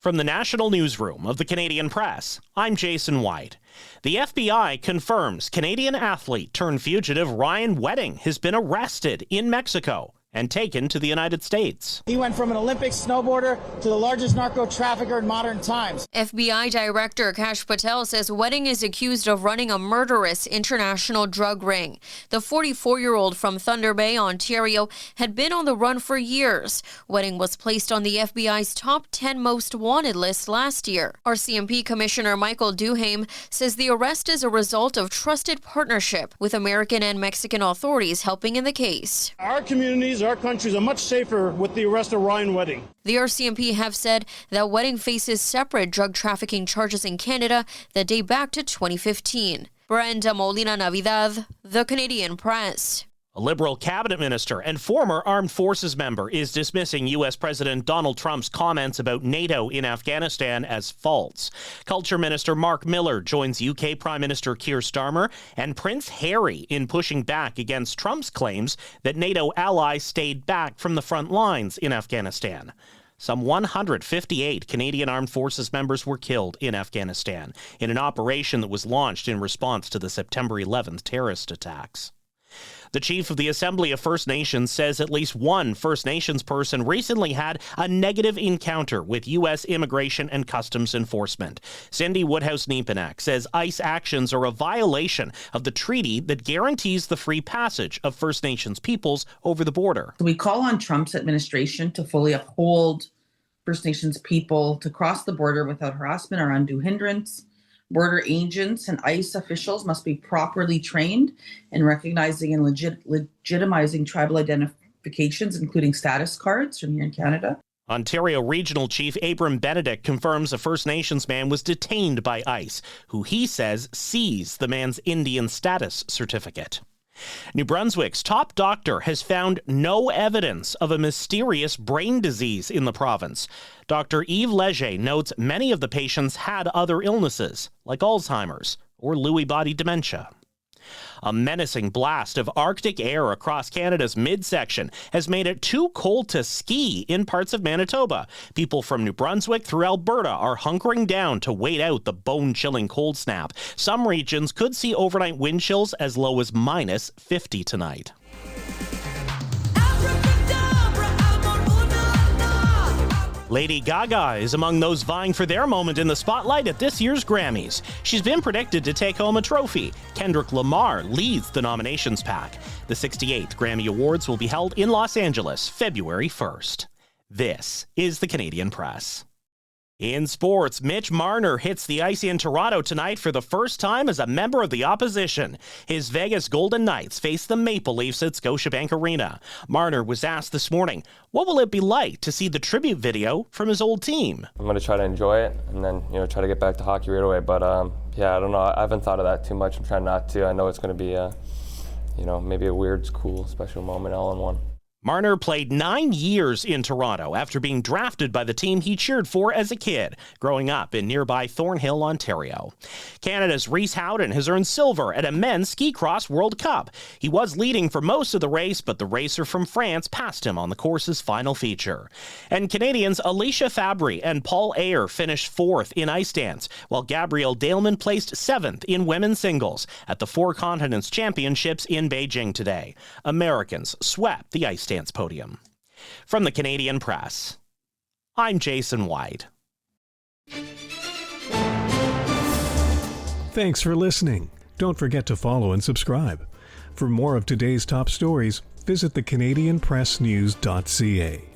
From the National Newsroom of the Canadian Press, I'm Jason White. The FBI confirms Canadian athlete turned fugitive Ryan Wedding has been arrested in Mexico and taken to the United States. He went from an Olympic snowboarder to the largest narco trafficker in modern times. FBI Director Kash Patel says Wedding is accused of running a murderous international drug ring. The 44-year-old from Thunder Bay, Ontario, had been on the run for years. Wedding was placed on the FBI's top 10 most wanted list last year. RCMP Commissioner Michael Duhaime says the arrest is a result of trusted partnership with American and Mexican authorities helping in the case. Our communities, our countries are much safer with the arrest of Ryan Wedding. The RCMP have said that Wedding faces separate drug trafficking charges in Canada that date back to 2015. Brenda Molina Navidad, The Canadian Press. A Liberal cabinet minister and former armed forces member is dismissing U.S. President Donald Trump's comments about NATO in Afghanistan as false. Culture Minister Mark Miller joins UK Prime Minister Keir Starmer and Prince Harry in pushing back against Trump's claims that NATO allies stayed back from the front lines in Afghanistan. Some 158 Canadian Armed Forces members were killed in Afghanistan in an operation that was launched in response to the September 11th terrorist attacks. The chief of the Assembly of First Nations says at least one First Nations person recently had a negative encounter with U.S. Immigration and Customs Enforcement. Cindy Woodhouse-Nepenak says ICE actions are a violation of the treaty that guarantees the free passage of First Nations peoples over the border. We call on Trump's administration to fully uphold First Nations people to cross the border without harassment or undue hindrance. Border agents and ICE officials must be properly trained in recognizing and legitimizing tribal identifications, including status cards from here in Canada. Ontario Regional Chief Abram Benedict confirms a First Nations man was detained by ICE, who he says seized the man's Indian status certificate. New Brunswick's top doctor has found no evidence of a mysterious brain disease in the province. Dr. Yves Leger notes many of the patients had other illnesses, like Alzheimer's or Lewy body dementia. A menacing blast of Arctic air across Canada's midsection has made it too cold to ski in parts of Manitoba. People from New Brunswick through Alberta are hunkering down to wait out the bone-chilling cold snap. Some regions could see overnight wind chills as low as minus 50 tonight. Lady Gaga is among those vying for their moment in the spotlight at this year's Grammys. She's been predicted to take home a trophy. Kendrick Lamar leads the nominations pack. The 68th Grammy Awards will be held in Los Angeles, February 1st. This is the Canadian Press. In sports, Mitch Marner hits the ice in Toronto tonight for the first time as a member of the opposition. His Vegas Golden Knights face the Maple Leafs at Scotiabank Arena. Marner was asked this morning, what will it be like to see the tribute video from his old team? I'm going to try to enjoy it and then, try to get back to hockey right away. But, I don't know. I haven't thought of that too much. I'm trying not to. I know it's going to be, maybe a weird, cool, special moment all in one. Marner played 9 years in Toronto after being drafted by the team he cheered for as a kid, growing up in nearby Thornhill, Ontario. Canada's Rhys Howden has earned silver at a men's ski cross World Cup. He was leading for most of the race, but the racer from France passed him on the course's final feature. And Canadians Alicia Fabry and Paul Ayer finished 4th in ice dance, while Gabrielle Daleman placed 7th in women's singles at the Four Continents Championships in Beijing today. Americans swept the ice dance podium. From the Canadian Press, I'm Jason White. Thanks for listening. Don't forget to follow and subscribe. For more of today's top stories, visit thecanadianpressnews.ca.